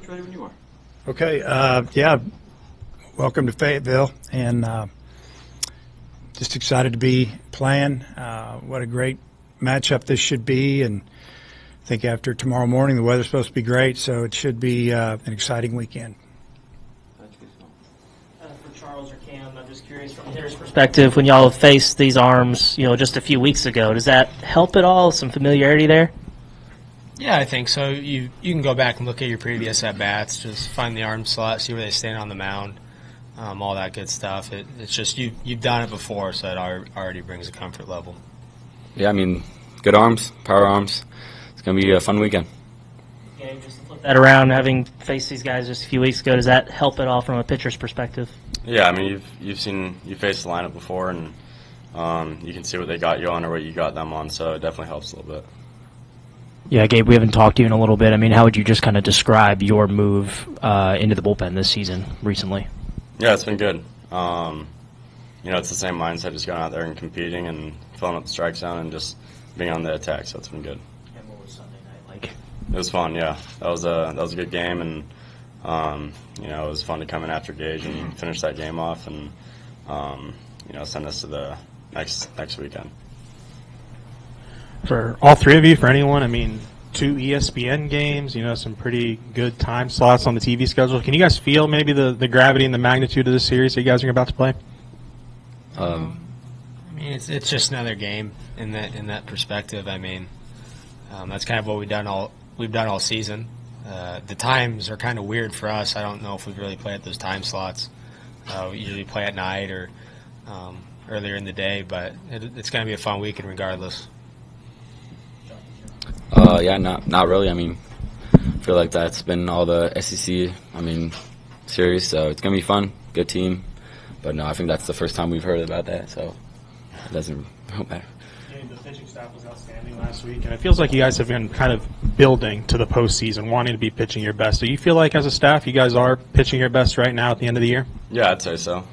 Coach, ready when you are. Okay, yeah, welcome to Fayetteville, and just excited to be playing. What a great matchup this should be, and I think after tomorrow morning the weather's supposed to be great, so it should be an exciting weekend. For Charles or Cam, I'm just curious from a hitter's perspective, when y'all faced these arms, just a few weeks ago, does that help at all? Some familiarity there? Yeah, I think so. You can go back and look at your previous at-bats, just find the arm slot, see where they stand on the mound, all that good stuff. It's just you've done it before, so it already brings a comfort level. Yeah, I mean, good arms, power arms. It's going to be a fun weekend. Gabe, just to flip that around, having faced these guys just a few weeks ago, does that help at all from a pitcher's perspective? Yeah, I mean, you faced the lineup before, and you can see what they got you on or what you got them on, so it definitely helps a little bit. Yeah, Gabe, we haven't talked to you in a little bit. I mean, how would you just kind of describe your move into the bullpen this season recently? Yeah, it's been good. It's the same mindset, just going out there and competing and filling up the strike zone and just being on the attack, so it's been good. And what was Sunday night like? It was fun, yeah. That was a good game, and it was fun to come in after Gage and finish that game off and send us to the next weekend. For all three of you, for anyone, I mean, 2 ESPN games, some pretty good time slots on the TV schedule. Can you guys feel maybe the gravity and the magnitude of the series that you guys are about to play? I mean, it's just another game in that perspective. I mean, that's kind of what we've done all season. The times are kind of weird for us. I don't know if we really play at those time slots. We usually play at night or earlier in the day, but it's going to be a fun weekend regardless. Yeah, not really. I mean, I feel like that's been all the SEC, series, so it's going to be fun, good team. But no, I think that's the first time we've heard about that, so it doesn't matter. The pitching staff was outstanding last week, and it feels like you guys have been kind of building to the postseason, wanting to be pitching your best. Do you feel like as a staff you guys are pitching your best right now at the end of the year? Yeah, I'd say so.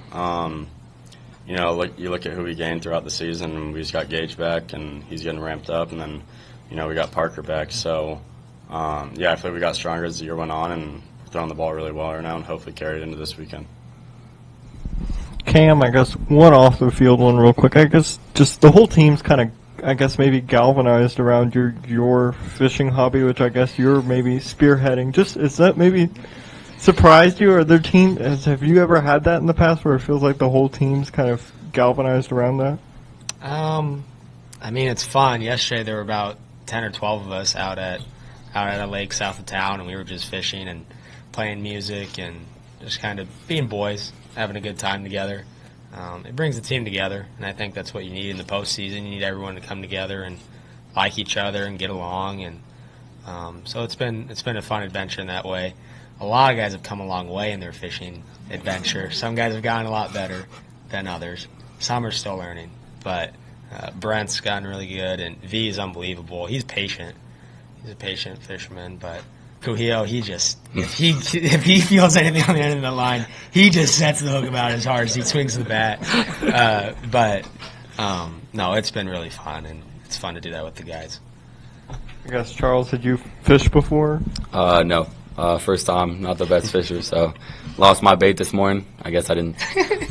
You look at who we gained throughout the season, and we just got Gage back, and he's getting ramped up, and then we got Parker back. So, I feel like we got stronger as the year went on, and throwing the ball really well right now, and hopefully carry it into this weekend. Cam, I guess one off the field one real quick. I guess just the whole team's kind of, maybe galvanized around your fishing hobby, which I guess you're maybe spearheading. Just is that maybe surprised you, or have you ever had that in the past where it feels like the whole team's kind of galvanized around that? I mean, it's fun. Yesterday there were about 10 or 12 of us out at a lake south of town, and we were just fishing and playing music and just kind of being boys, having a good time together. It brings the team together, and I think that's what you need in the postseason. You need everyone to come together and like each other and get along, and so it's been a fun adventure in that way. A lot of guys have come a long way in their fishing adventure. Some guys have gotten a lot better than others. Some are still learning, but Brent's gotten really good, and V is unbelievable. He's patient. He's a patient fisherman, but Kozeal, if he feels anything on the end of the line, he just sets the hook about as hard as he swings the bat. No, it's been really fun, and it's fun to do that with the guys. I guess, Charles, had you fished before? No. First time, not the best fisher, so lost my bait this morning. I guess I didn't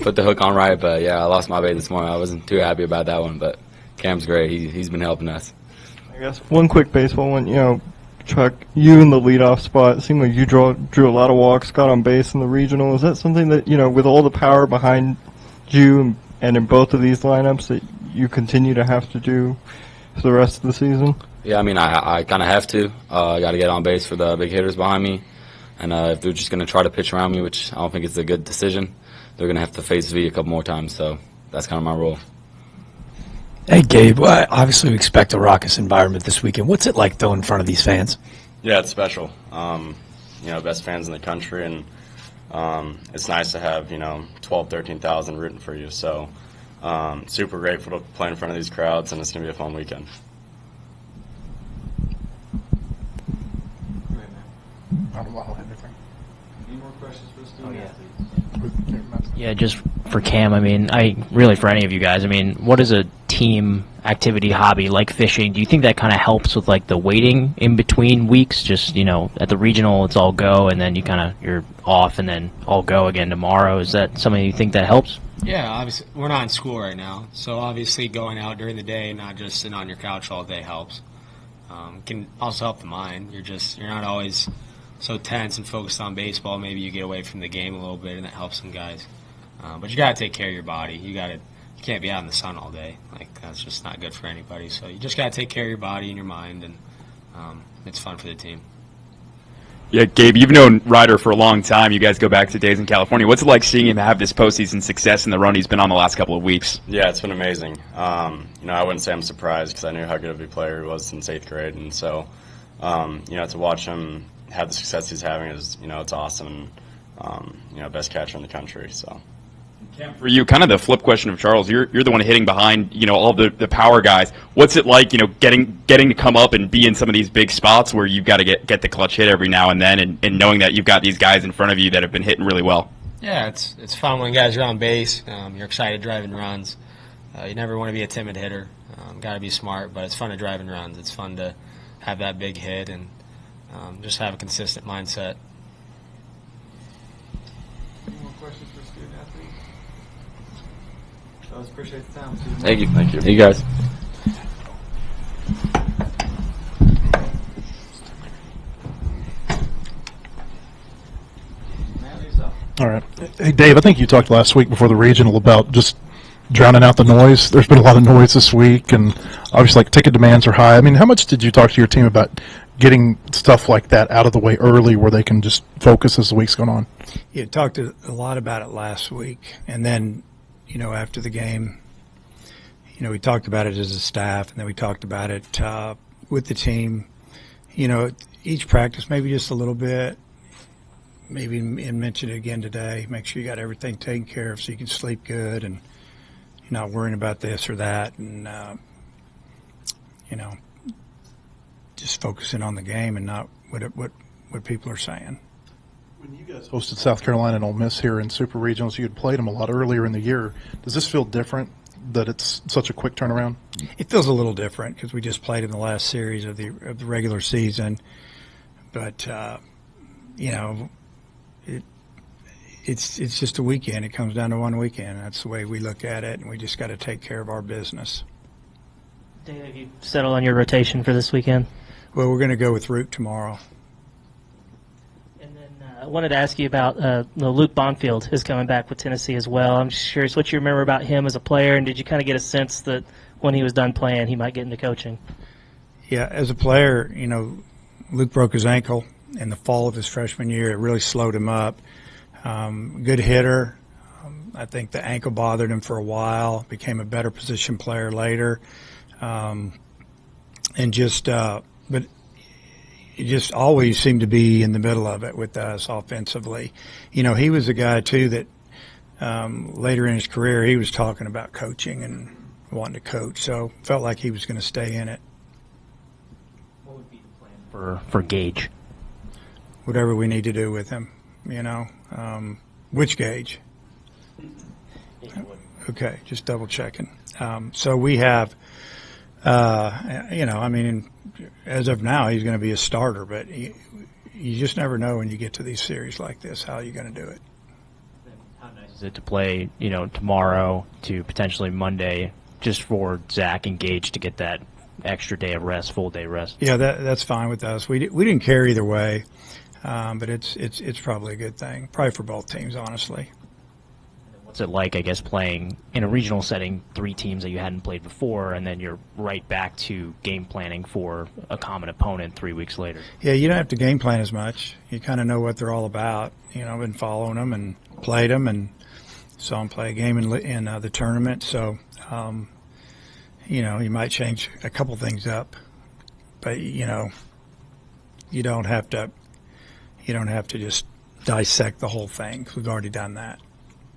put the hook on right, but yeah, I lost my bait this morning. I wasn't too happy about that one, but Cam's great. He's been helping us. I guess one quick baseball one, Chuck, you in the leadoff spot, it seemed like you drew a lot of walks, got on base in the regional. Is that something that, with all the power behind you and in both of these lineups that you continue to have to do for the rest of the season? Yeah, I mean, I kind of have to. I got to get on base for the big hitters behind me. And if they're just going to try to pitch around me, which I don't think it's a good decision, they're going to have to face V a couple more times. So that's kind of my role. Hey, Gabe, obviously we expect a raucous environment this weekend. What's it like, though, in front of these fans? Yeah, it's special. Best fans in the country, and it's nice to have, 12, 13,000 rooting for you. So super grateful to play in front of these crowds, and it's going to be a fun weekend. Any more questions for the student athletes? Yeah, just for Cam, for any of you guys, what does a team activity hobby like fishing, do you think that kind of helps with like the waiting in between weeks? Just, at the regional, it's all go, and then you're off, and then all go again tomorrow. Is that something you think that helps? Yeah, obviously we're not in school right now, so obviously going out during the day, not just sitting on your couch all day, helps. Can also help the mind. You're not always so tense and focused on baseball. Maybe you get away from the game a little bit, and that helps some guys. But you got to take care of your body. You can't be out in the sun all day. That's just not good for anybody. So you just got to take care of your body and your mind, and it's fun for the team. Yeah, Gabe, you've known Ryder for a long time. You guys go back to days in California. What's it like seeing him have this postseason success and the run he's been on the last couple of weeks? Yeah, it's been amazing. I wouldn't say I'm surprised because I knew how good of a player he was since 8th grade. And so, to watch him have the success he's having is, it's awesome. And, best catcher in the country. So. For you, kind of the flip question of Charles, you're the one hitting behind, all the power guys. What's it like, getting to come up and be in some of these big spots where you've got to get the clutch hit every now and then, and knowing that you've got these guys in front of you that have been hitting really well? Yeah, it's fun when guys are on base. You're excited driving runs. You never want to be a timid hitter. Got to be smart, but it's fun to drive in runs. It's fun to have that big hit and just have a consistent mindset. Any more questions for student athletes? Fellas, appreciate the time. Student Thank you. Thank you. Thank you guys. All right. Hey, Dave, I think you talked last week before the regional about just drowning out the noise. There's been a lot of noise this week, and obviously, ticket demands are high. I mean, how much did you talk to your team about getting stuff like that out of the way early where they can just focus as the week's going on? Yeah, talked a lot about it last week, and then, after the game, we talked about it as a staff, and then we talked about it with the team. Each practice, maybe just a little bit. Maybe and mention it again today. Make sure you got everything taken care of so you can sleep good and you're not worrying about this or that, and just focusing on the game and not what people are saying. When you guys hosted South Carolina and Ole Miss here in Super Regionals, you had played them a lot earlier in the year. Does this feel different that it's such a quick turnaround? It feels a little different because we just played in the last series of the regular season, but It's just a weekend. It comes down to one weekend. That's the way we look at it, and we just got to take care of our business. Dave, have you settled on your rotation for this weekend? Well, we're going to go with Root tomorrow. And then I wanted to ask you about Luke Bonfield is coming back with Tennessee as well. I'm just curious what you remember about him as a player, and did you kind of get a sense that when he was done playing, he might get into coaching? Yeah, as a player, Luke broke his ankle in the fall of his freshman year. It really slowed him up. Good hitter. I think the ankle bothered him for a while. Became a better position player later, but he just always seemed to be in the middle of it with us offensively. He was a guy too that later in his career he was talking about coaching and wanting to coach. So felt like he was going to stay in it. What would be the plan for Gage? Whatever we need to do with him. Which Gage? Okay, just double checking. So we have, as of now, he's going to be a starter, but you just never know when you get to these series like this how you're going to do it. How nice is it to play, tomorrow to potentially Monday, just for Zach and Gage to get that extra day of rest, full day rest? Yeah, that's fine with us. We didn't care either way. But it's probably a good thing, probably for both teams, honestly. What's it like, I guess, playing in a regional setting, 3 teams that you hadn't played before, and then you're right back to game planning for a common opponent 3 weeks later? Yeah, you don't have to game plan as much. You kind of know what they're all about. I've been following them and played them and saw them play a game in the tournament. So, you might change a couple things up, but you don't have to. You don't have to just dissect the whole thing. We've already done that.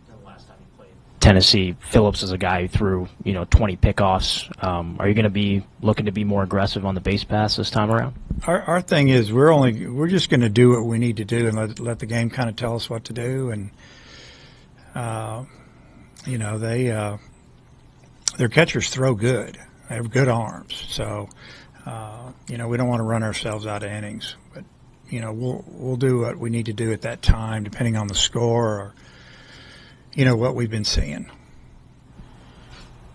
The last time you played Tennessee, Phillips is a guy who threw 20 pickoffs. Are you going to be looking to be more aggressive on the base pass this time around? Our thing is we're just going to do what we need to do and let the game kind of tell us what to do. And their catchers throw good. They have good arms. So, we don't want to run ourselves out of innings. But, we'll do what we need to do at that time, depending on the score or, what we've been seeing.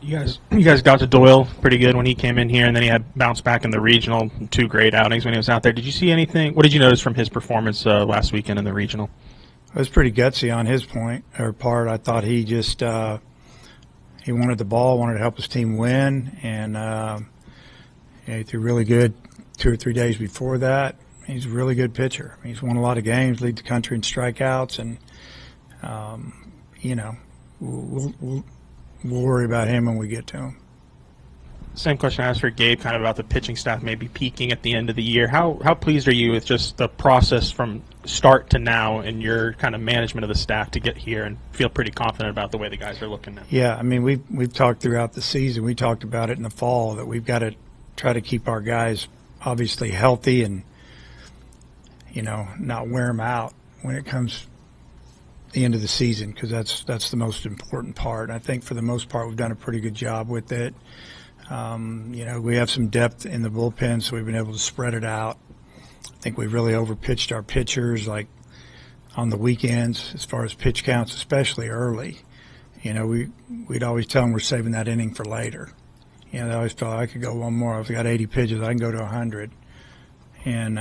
You guys got to Doyle pretty good when he came in here, and then he had bounced back in the regional. 2 great outings when he was out there. Did you see anything? What did you notice from his performance last weekend in the regional? It was pretty gutsy on his part. I thought he just he wanted the ball, wanted to help his team win, and he threw really good 2 or 3 days before that. He's a really good pitcher. He's won a lot of games, lead the country in strikeouts, and we'll worry about him when we get to him. Same question I asked for Gabe, kind of about the pitching staff maybe peaking at the end of the year. How pleased are you with just the process from start to now and your kind of management of the staff to get here and feel pretty confident about the way the guys are looking now? Yeah, I mean, we've talked throughout the season. We talked about it in the fall that we've got to try to keep our guys obviously healthy and, not wear them out when it comes the end of the season, because that's the most important part. And I think for the most part we've done a pretty good job with it. We have some depth in the bullpen, so we've been able to spread it out. I think we've really overpitched our pitchers, like on the weekends, as far as pitch counts, especially early. We'd always tell them we're saving that inning for later. They always thought I could go one more. If I got 80 pitches, I can go to 100. And,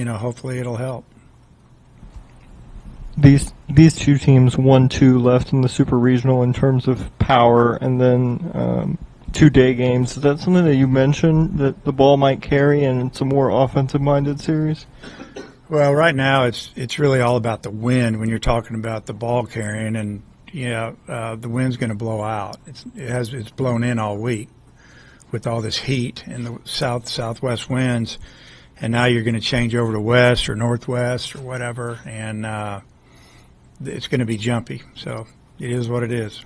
hopefully it'll help. These 2 teams 1-2 left in the Super Regional in terms of power, and then 2 day games. Is that something that you mentioned that the ball might carry, and it's a more offensive-minded series? Well, right now it's really all about the wind when you're talking about the ball carrying, and the wind's going to blow out. It's blown in all week with all this heat and the southwest winds, and now you're going to change over to west or northwest or whatever, and it's going to be jumpy. So it is what it is.